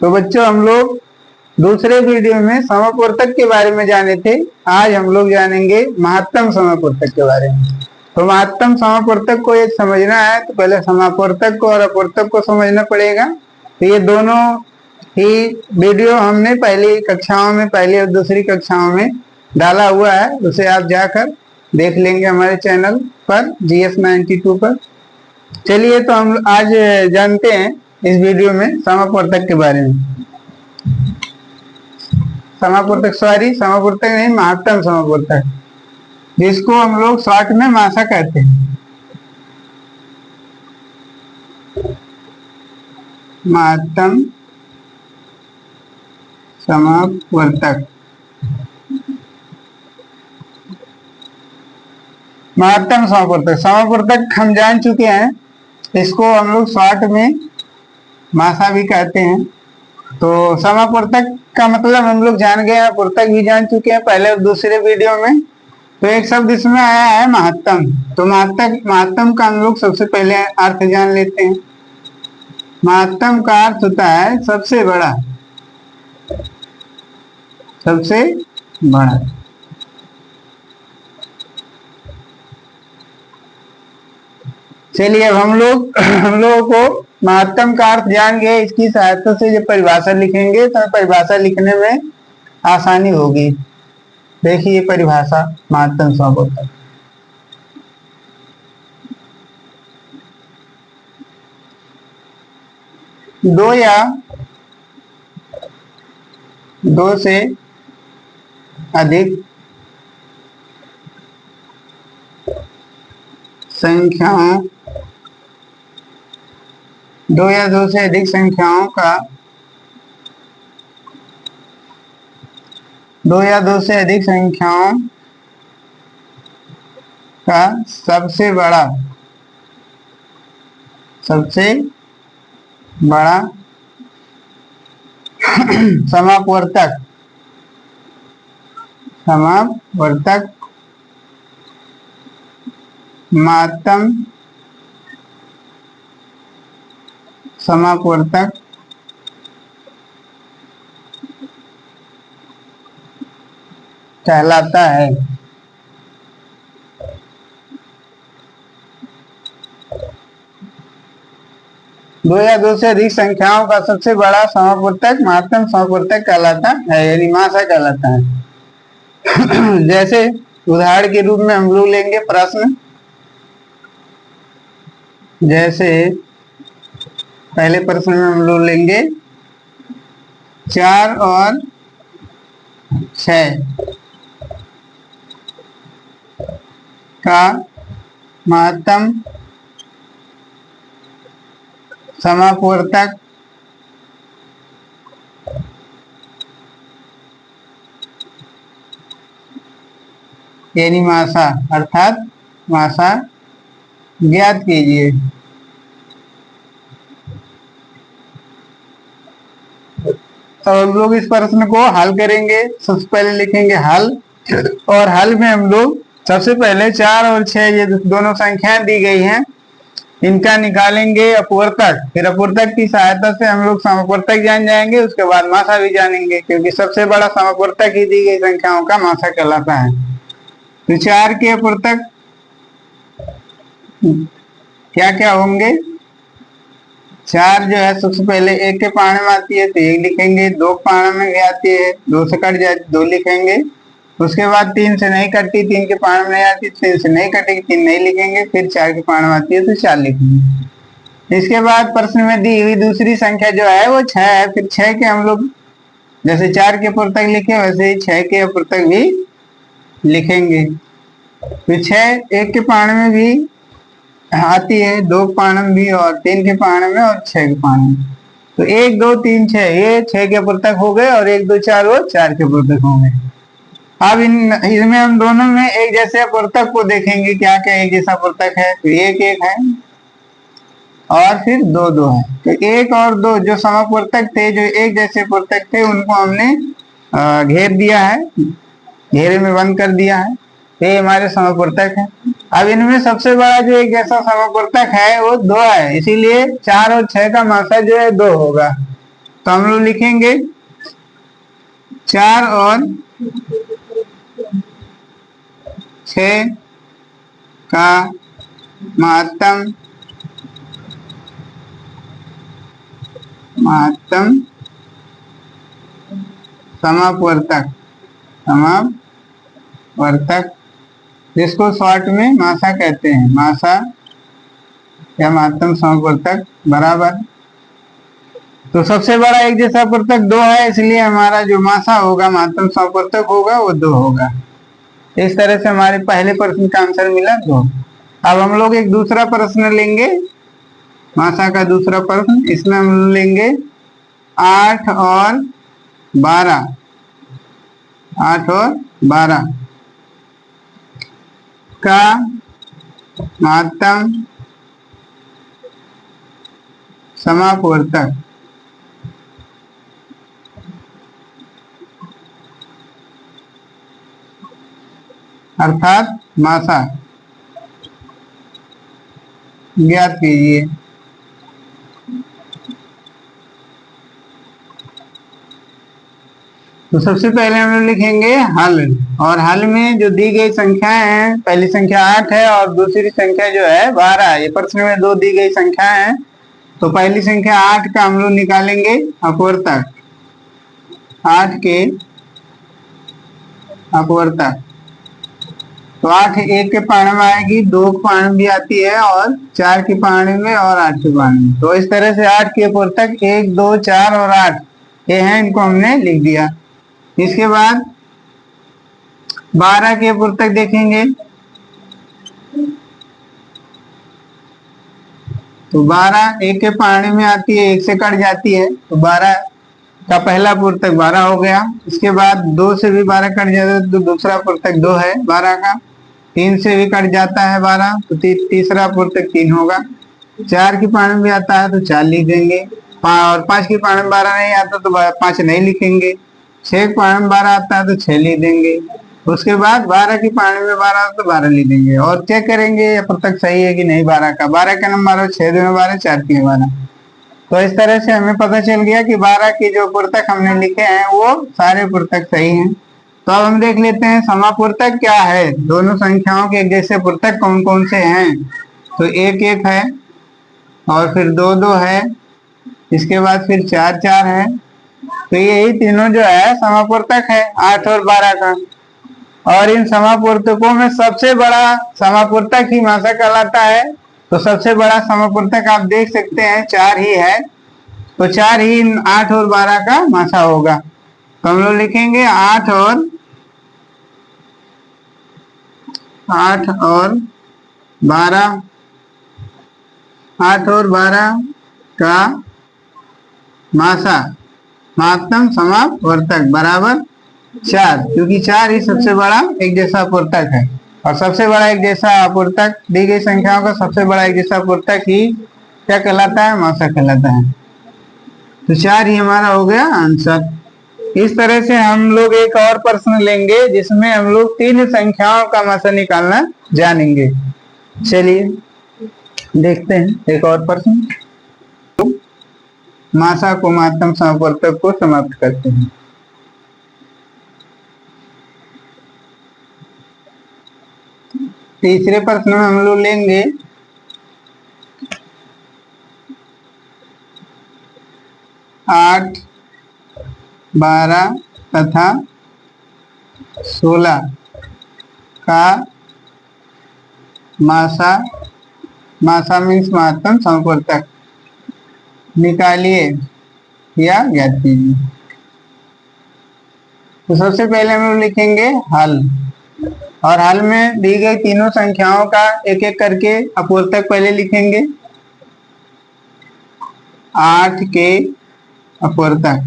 तो बच्चों हम लोग दूसरे वीडियो में समापवर्तक के बारे में जाने थे। आज हम लोग जानेंगे महत्तम समापवर्तक के बारे में। तो महत्तम समापवर्तक को एक समझना है तो पहले समापवर्तक को और अपवर्तक को समझना पड़ेगा। तो ये दोनों ही वीडियो हमने पहली कक्षाओं में, पहली और दूसरी कक्षाओं में डाला हुआ है, उसे आप जाकर देख लेंगे हमारे चैनल पर GS92 पर। चलिए तो हम आज जानते हैं इस वीडियो में समापवर्तक के बारे में। समापवर्तक नहीं, महत्तम समापवर्तक, जिसको हम लोग शॉर्ट में मासा कहते हैं। महत्तम समापवर्तक, महत्तम समापवर्तक हम जान चुके हैं। इसको हम लोग शॉर्ट में मासा भी कहते हैं। तो समापवर्तक का मतलब हम लोग जान गए हैं, वर्तक भी जान चुके हैं पहले और दूसरे वीडियो में। तो एक शब्द इसमें आया है महत्तम। तो महत्तम का हम लोग सबसे पहले अर्थ जान लेते हैं। महत्तम का अर्थ होता है सबसे बड़ा, सबसे बड़ा। चलिए अब हम लोगों को महत्तम का अर्थ जान गए। इसकी सहायता से जब परिभाषा लिखेंगे तो परिभाषा लिखने में आसानी होगी। देखिए परिभाषा महत्तम समापवर्तक। दो या दो से अधिक संख्याओं, दो या दो से अधिक संख्याओं का, दो या दो से अधिक संख्याओं का सबसे बड़ा, सबसे बड़ा समापवर्तक, समापवर्तक महत्तम समापवर्तक कहलाता है। दो या दो से अधिक संख्याओं का सबसे बड़ा समापवर्तक महत्तम समापवर्तक कहलाता है, यानी मासा कहलाता है। जैसे उदाहरण के रूप में हम लोग लेंगे प्रश्न, जैसे पहले प्रश्न में हम लोग लेंगे 4 और 6 का महत्तम समापवर्तक यानी मासा, अर्थात मासा ज्ञात कीजिए। तो हम लोग इस प्रश्न को हल करेंगे। सबसे पहले लिखेंगे हल, और हल में हम लोग सबसे पहले 4 और 6 ये दोनों संख्याएं दी गई हैं, इनका निकालेंगे अपवर्तक। फिर अपवर्तक की सहायता से हम लोग समापवर्तक जान जाएंगे, उसके बाद मासा भी जानेंगे, क्योंकि सबसे बड़ा समापवर्तक ही दी गई संख्याओं का मासा कहलाता है। तो 4 के अपवर्तक क्या क्या होंगे? 4 जो है सबसे पहले 1 के पाने में आती है तो 1 लिखेंगे, 2 के पाने में आती है 2 से कट जाए 2 लिखेंगे। उसके बाद 3 से नहीं कटती, 3 के पाने में नहीं आती 3 से नहीं कटेगी 3 नहीं लिखेंगे। फिर 4 के पाने में आती है तो 4 लिखेंगे। इसके बाद प्रश्न में दी हुई दूसरी संख्या जो है वो 6 है। फिर 6 के हम लोग जैसे 4 के अपवर्तक लिखे वैसे ही 6 के अपवर्तक भी लिखेंगे। फिर 6 1 के पाने में भी आती है, 2 के पाने में भी, और 3 के पाने में और 6 के पाने में। तो 1 2 3 6 ये 6 के अपवर्तक हो गए, और 1 2 4 वो 4 के अपवर्तक हो गए। अब इनमें हम दोनों में एक जैसे अपवर्तक को देखेंगे, क्या क्या एक जैसा अपवर्तक है। तो 1 1 है और फिर 2 2 है। तो 1 और 2 जो समापवर्तक थे, जो एक जैसे अपवर्तक थे, उनको हमने घेर दिया है, घेरे में बंद कर दिया है। ये हमारे समापवर्तक है। अब इनमें सबसे बड़ा जो एक जैसा समापवर्तक है वो 2 है, इसीलिए 4 और 6 का मासा जो है 2 होगा। तो हम लोग लिखेंगे 4 और 6 का महत्तम समापवर्तक, जिसको शॉर्ट में मासा कहते हैं, मासा या महत्तम समापवर्तक बराबर। तो सबसे बड़ा एक जैसा वर्तक 2 है, इसलिए हमारा जो मासा होगा, महत्तम समापवर्तक होगा, वो 2 होगा। इस तरह से हमारे पहले प्रश्न का आंसर मिला 2। अब हम लोग एक दूसरा प्रश्न लेंगे, मासा का दूसरा प्रश्न। इसमें हम लेंगे 8 और 12 का महत्तम समापवर्तक, अर्थात मासा ज्ञात कीजिए। तो सबसे पहले हम लोग लिखेंगे हल, और हल में जो दी गई संख्याएं हैं, पहली संख्या 8 है और दूसरी संख्या जो है 12 है। ये प्रश्न में 2 दी गई संख्या है। तो पहली संख्या 8 का हम लोग निकालेंगे अपवर्तक, 8 के अपवर्तक। तो 8 1 के पाने में आएगी, 2 के पाने में भी आती है, और 4 के पाने में और 8 के पाने में। तो इस तरह से 8 के अपवर्तक 1, 2, 4 और 8 ये हैं, इनको हमने लिख दिया। इसके बाद 12 के अपवर्तक देखेंगे। तो 12 1 के पाने में आती है, 1 से कट जाती है, तो 12 का पहला अपवर्तक 12 हो गया। इसके बाद 2 से भी 12 कट जाता है, तो दूसरा अपवर्तक 2 है 12 का। 3 से भी कट जाता है 12, तो तीसरा अपवर्तक 3 होगा। 4 के पाने में भी आता है तो 4 लिख देंगे, और 5 के पाने में 12 नहीं आता तो 5 नहीं लिखेंगे। 6 के पाने में 12 आता है तो 6 लिख देंगे। उसके बाद 12 के पाने में 12 तो 12 लिख देंगे, और चेक करेंगे अपवर्तक सही है कि नहीं। 12 का नंबर 6 में 12, 4 के 12। तो इस तरह से हमें पता चल गया कि 12 के जो अपवर्तक हमने लिखे हैं वो सारे अपवर्तक सही हैं। तो अब हम देख लेते हैं समापवर्तक क्या है, दोनों संख्याओं के एक जैसे अपवर्तक कौन कौन से हैं। तो 1 1 है, और फिर 2 2 है, इसके बाद फिर 4 4 है। तो यही तीनों जो है समापवर्तक है 8 और 12 का। और इन समापवर्तकों में सबसे बड़ा समापवर्तक ही मासा कहलाता है। तो सबसे बड़ा समापवर्तक आप देख सकते हैं 4 ही है, तो 4 ही 8 और 12 का मासा होगा। तो हम लोग लिखेंगे 8 और 12 का मासा महत्तम समापवर्तक बराबर 4, क्योंकि 4 ही सबसे बड़ा एक जैसा अपवर्तक है। और सबसे बड़ा एक जैसा अपवर्तक, दी गई संख्याओं का सबसे बड़ा एक जैसा अपवर्तक ही क्या कहलाता है, मासा कहलाता है। तो 4 ही हमारा हो गया आंसर। इस तरह से हम लोग एक और प्रश्न लेंगे जिसमें हम लोग 3 संख्याओं का मासा निकालना जानेंगे। चलिए देखते हैं एक और प्रश्न। मासा को महत्तम समापवर्तक को समाप्त करते हैं। तीसरे प्रश्न में हम लोग लेंगे 8 12 तथा 16 का मासा मीन्स महत्तम समापवर्तक निकालिए या ज्ञात कीजिए। तो सबसे पहले हम लोग लिखेंगे हल, और हल में दी गई तीनों संख्याओं का एक एक करके अपवर्तक पहले लिखेंगे। 8 के अपवर्तक,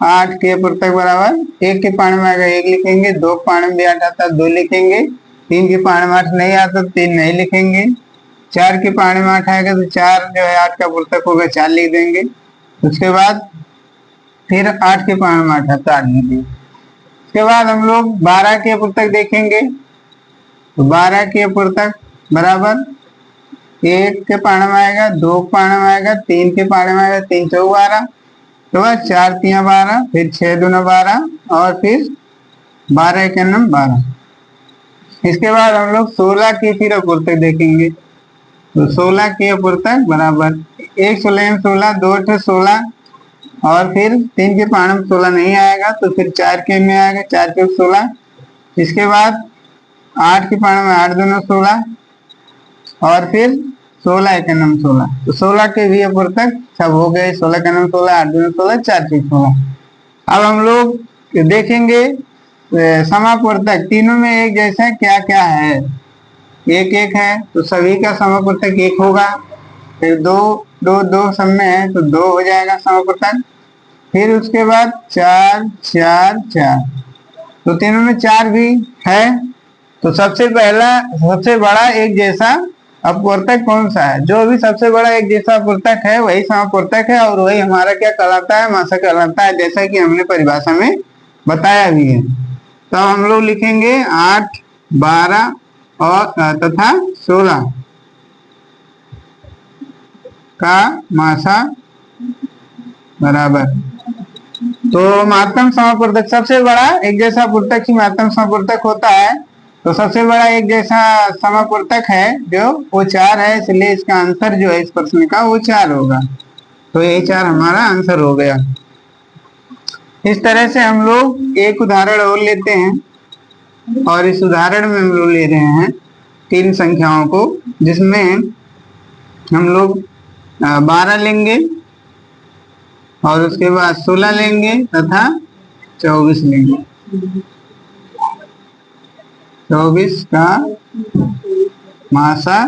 8 के अपवर्तक बराबर 1 के पाने में आएगा 1 लिखेंगे, 2 के पाने में भी 8 आता है 2 लिखेंगे, 3 के पाने में 8 नहीं आता तो 3 नहीं लिखेंगे, 4 के पाने में 8 आएगा तो 4 जो है 8 का अपवर्तक होगा 4 लिख देंगे। उसके बाद फिर 8 के पाने में 8 आता 8 लिख देंगे। उसके बाद हम लोग 12 के अपवर्तक देखेंगे। तो 12 के अपवर्तक बराबर 1 के पाने में आएगा, 2 के पाने में आएगा, 3 के पाने में आएगा, 3 चौक 12, तो बस 4 3 12, फिर 6 दूना 12 और फिर 12 एक 12। इसके बाद हम लोग 16 की फिर अपूर्तक देखेंगे। तो 16 की अपूर्तक बराबर 1 16 16, 2 8 16 और फिर 3 के पाने में 16 नहीं आएगा तो फिर 4 के में आएगा, 4 चौक 16। इसके बाद 8 के पाने में 8 दूना 16 और फिर 16 एक 16, तो 16 के भी अपूर्तक सब हो गए। 16 का 16, 8 दूना 16, 4 चौक 16। अब हम लोग देखेंगे समापूर्तक, तीनों में एक जैसा क्या क्या है। 1 1 है तो सभी का समापूर्तक 1 होगा। फिर 2 2 2 सब में है तो 2 हो जाएगा समापूर्तक। फिर उसके बाद 4 4 4, तो तीनों में 4 भी है। तो सबसे बड़ा एक जैसा अपवर्तक कौन सा है? जो भी सबसे बड़ा एक जैसा अपवर्तक है वही समापूर्तक है और वही हमारा क्या कहलाता है? मासा कहलाता है, जैसा कि हमने परिभाषा में बताया भी है। तो हम लोग लिखेंगे 8 12 और तथा 16 का मासा बराबर। तो मात्रम समापूर्तक, सबसे बड़ा एक जैसा पूर्तक ही मात्रम समापूर्तक होता है। तो सबसे बड़ा एक जैसा समापूर्तक है जो वो 4 है, इसलिए इसका आंसर जो है इस प्रश्न का वो 4 होगा। तो ये 4 हमारा आंसर हो गया। इस तरह से हम लोग एक उदाहरण और लेते हैं और इस उदाहरण में हम लोग ले रहे हैं 3 संख्याओं को, जिसमें हम लोग 12 लेंगे और उसके बाद 16 लेंगे तथा 24 लेंगे। 24 का मासा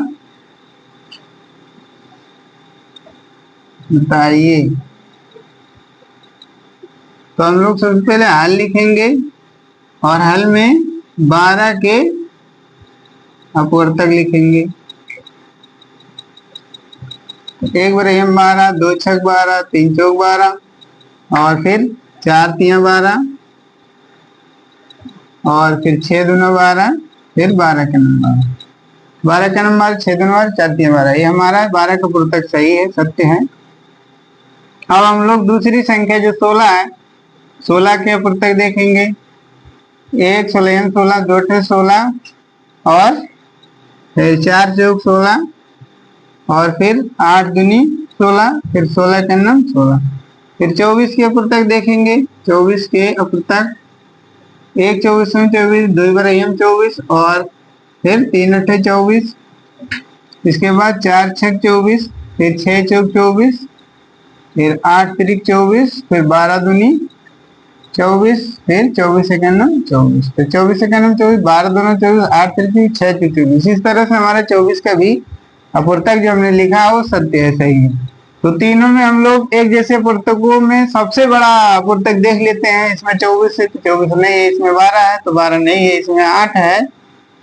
बताइए। तो हम लोग सबसे पहले हल लिखेंगे और हल में 12 के अपवर्तक लिखेंगे। 1 बराबर 12, 2 छक 12, 3 चौक 12 और फिर 4 3 12 और फिर 6 दूना 12, फिर 12 के नंबर 12 का नंबर 6 दूना 12, 4 3 12। ये हमारा 12 का पूर्तक सही है, सत्य है। अब हम लोग दूसरी संख्या जो 16 है, 16 के पूर्तक देखेंगे। 1 16 16, 2 16 और फिर 4 चौक 16 और फिर 8 दूनी 16, फिर 16 के नंबर 16। फिर 24 के अपूर्तक देखेंगे। 24 के अपूर्तक 1 24 24, 2 बराबर 24 और फिर 3 8 24। इसके बाद 4 6 24, फिर 6 चौक 24, फिर 8 3 24, फिर 12 दूनी 24, फिर 24 सेकंड 24, फिर 24 सेकंड 24, 12 दूना 24, 8 3 6 24। इस तरह से हमारा 24 का भी अपूर्तक जो हमने लिखा है वो सत्य है, सही है। तो तीनों में हम लोग एक जैसे पूर्तकों में सबसे बड़ा पूर्तक देख लेते हैं। इसमें 24 है तो 24 नहीं है, इसमें 12 है तो 12 नहीं है, इसमें 8 है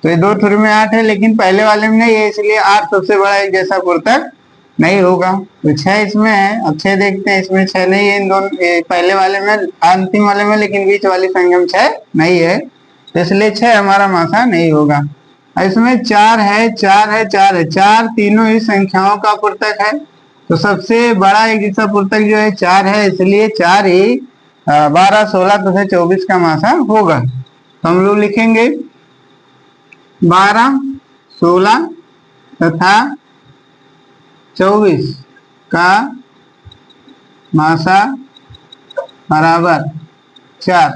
तो ये दो थोड़ी में 8 है, लेकिन पहले वाले में नहीं है, इसलिए 8 सबसे बड़ा एक जैसा पूर्तक नहीं होगा। तो 6 इसमें है। अब 6 देखते हैं, इसमें 6 नहीं है इन दोनों पहले वाले में, अंतिम वाले में, लेकिन बीच वाली संख्या में 6 नहीं है, तो इसलिए 6 हमारा मासा नहीं होगा। इसमें 4 है, 4 है, 4 है, 4 तीनों ही संख्याओं का पूर्तक है। तो सबसे बड़ा एक जैसा पूर्तक जो है 4 है, इसलिए 4 ही 12 16 तथा 24 का मासा होगा। तो हम लोग लिखेंगे 12 16 तथा 24 का मासा बराबर 4।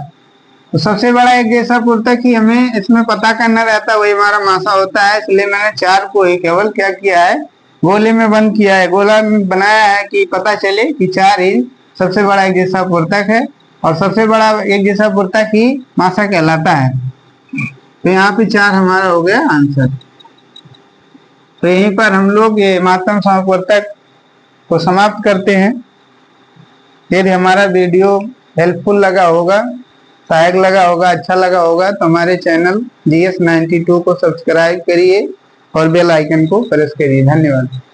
तो सबसे बड़ा एक जैसा पूर्तक ही हमें इसमें पता करना रहता है, वही हमारा मासा होता है। इसलिए मैंने 4 को ही केवल क्या किया है, गोले में बंद किया है, गोला में बनाया है कि पता चले कि 4 ही सबसे बड़ा एक जैसा पूर्तक है और सबसे बड़ा एक जैसा पूर्तक ही मासा कहलाता है। तो यहाँ पे 4 हमारा हो गया आंसर। तो यहीं पर हम लोग ये मात्रम समापूर्तक को समाप्त करते हैं। यदि हमारा वीडियो हेल्पफुल लगा होगा, सहायक लगा होगा, अच्छा लगा होगा तो हमारे चैनल GS92 को सब्सक्राइब करिए और बेल आइकन को प्रेस करिए। धन्यवाद।